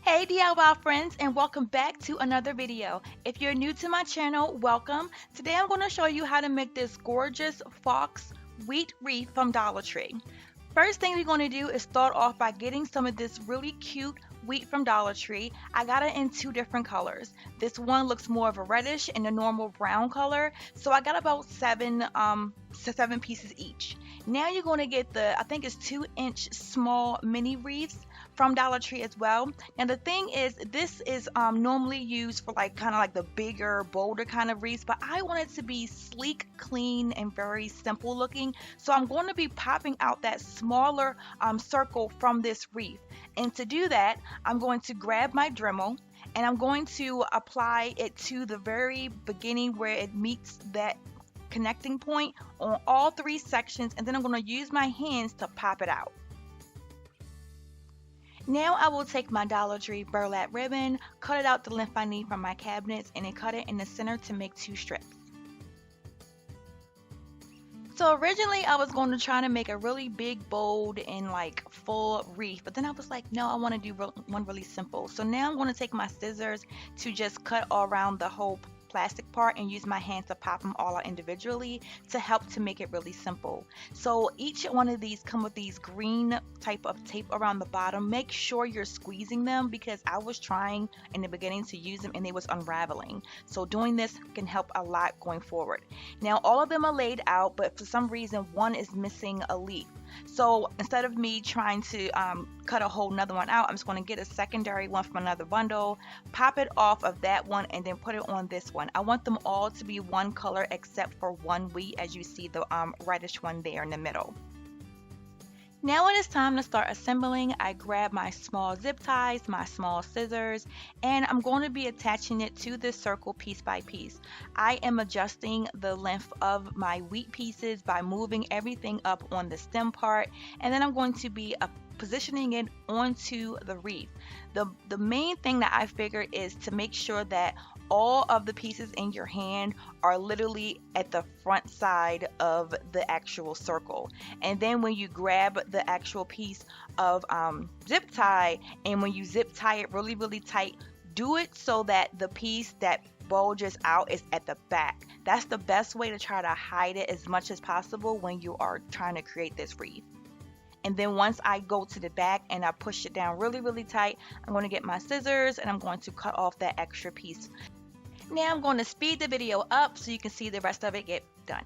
Hey DIY friends, and welcome back to another video. If you're new to my channel, welcome. Today I'm going to show you how to make this gorgeous fox wheat wreath from Dollar Tree. First thing we're going to do is start off by getting some of this really cute wheat from Dollar Tree. I got it in two different colors. This one looks more of a reddish and a normal brown color, so I got about seven pieces each. Now you're going to get the, I think it's 2-inch small mini wreaths from Dollar Tree as well. Now the thing is, this is normally used for kind of like the bigger, bolder kind of wreaths, but I want it to be sleek, clean, and very simple looking. So I'm going to be popping out that smaller circle from this wreath. And to do that, I'm going to grab my Dremel and I'm going to apply it to the very beginning where it meets that connecting point on all three sections, and then I'm going to use my hands to pop it out. Now I will take my Dollar Tree burlap ribbon, cut it out the length I need from my cabinets, and then cut it in the center to make 2 strips. So originally I was going to try to make a really big, bold, and full wreath, but then I was like, no, I want to do one really simple. So now I'm going to take my scissors to just cut all around the whole plastic part and use my hands to pop them all out individually to help to make it really simple. So each one of these come with these green type of tape around the bottom. Make sure you're squeezing them because I was trying in the beginning to use them and they was unraveling. So doing this can help a lot going forward. Now all of them are laid out, but for some reason one is missing a leaf. So instead of me trying to cut a whole nother one out, I'm just going to get a secondary one from another bundle, pop it off of that one, and then put it on this one. I want them all to be one color except for one wheat, as you see the reddish one there in the middle. Now when it's time to start assembling, I grab my small zip ties, my small scissors, and I'm going to be attaching it to this circle piece by piece. I am adjusting the length of my wheat pieces by moving everything up on the stem part, and then I'm going to be positioning it onto the wreath. The main thing that I figured is to make sure that all of the pieces in your hand are literally at the front side of the actual circle. And then when you grab the actual piece of zip tie, and when you zip tie it really, really tight, do it so that the piece that bulges out is at the back. That's the best way to try to hide it as much as possible when you are trying to create this wreath. And then once I go to the back and I push it down really, really tight, I'm going to get my scissors and I'm going to cut off that extra piece. Now I'm going to speed the video up so you can see the rest of it get done.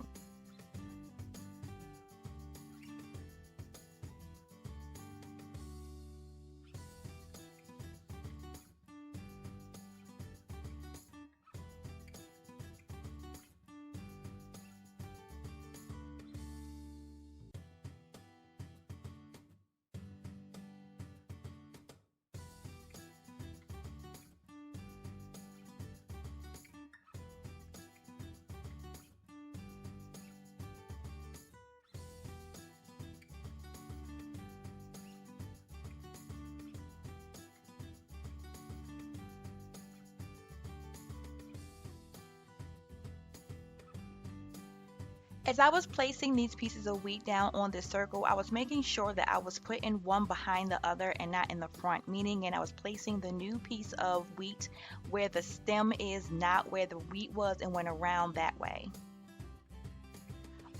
As I was placing these pieces of wheat down on this circle, I was making sure that I was putting one behind the other and not in the front, meaning I was placing the new piece of wheat where the stem is, not where the wheat was, and went around that way.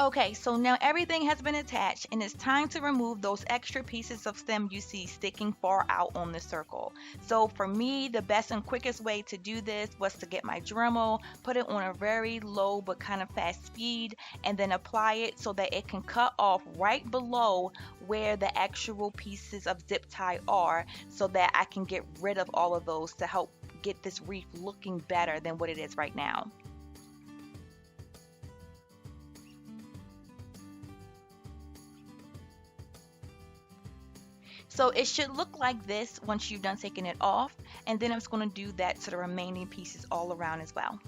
Okay, so now everything has been attached and it's time to remove those extra pieces of stem you see sticking far out on the circle. So for me, the best and quickest way to do this was to get my Dremel, put it on a very low but kind of fast speed, and then apply it so that it can cut off right below where the actual pieces of zip tie are, so that I can get rid of all of those to help get this wreath looking better than what it is right now. So it should look like this once you've done taking it off, and then I'm just going to do that to the remaining pieces all around as well.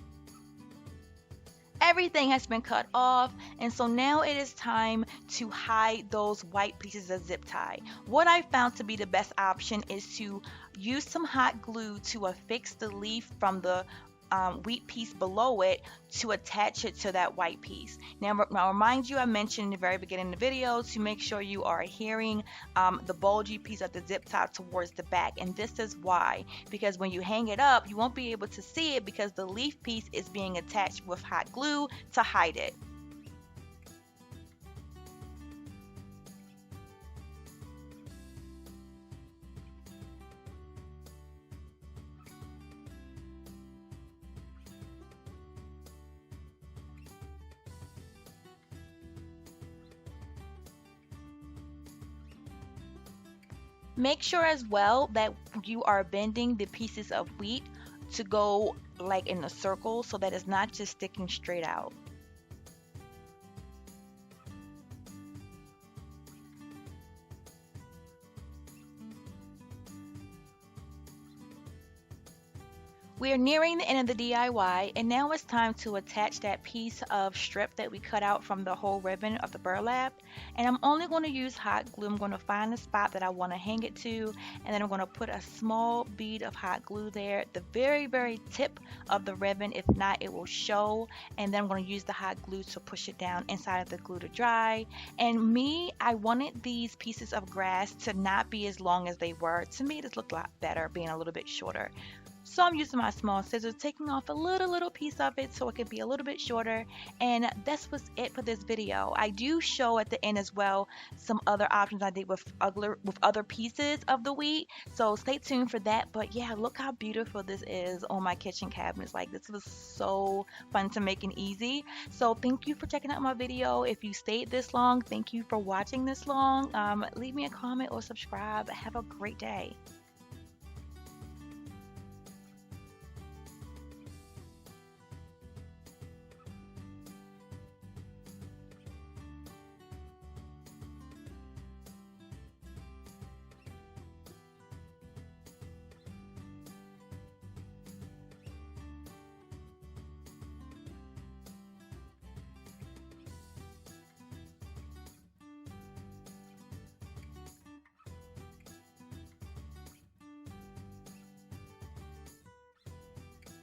Everything has been cut off, and so now it is time to hide those white pieces of zip tie. What I found to be the best option is to use some hot glue to affix the leaf from the wheat piece below it to attach it to that white piece. Now remind you, I mentioned in the very beginning of the video to make sure you are adhering the bulgy piece of the zip tie towards the back. And this is why, because when you hang it up, you won't be able to see it because the leaf piece is being attached with hot glue to hide it. Make sure as well that you are bending the pieces of wheat to go like in a circle so that it's not just sticking straight out. We are nearing the end of the DIY, and now it's time to attach that piece of strip that we cut out from the whole ribbon of the burlap. And I'm only going to use hot glue. I'm going to find the spot that I want to hang it to, and then I'm going to put a small bead of hot glue there at the very, very tip of the ribbon. If not, it will show. And then I'm going to use the hot glue to push it down inside of the glue to dry. And I wanted these pieces of grass to not be as long as they were. To me, this looked a lot better being a little bit shorter. So I'm using my small scissors, taking off a little piece of it so it could be a little bit shorter. And this was it for this video. I do show at the end as well some other options I did with other pieces of the wheat. So stay tuned for that. But yeah, look how beautiful this is on my kitchen cabinets. Like, this was so fun to make and easy. So thank you for checking out my video. If you stayed this long, thank you for watching this long. Leave me a comment or subscribe. Have a great day.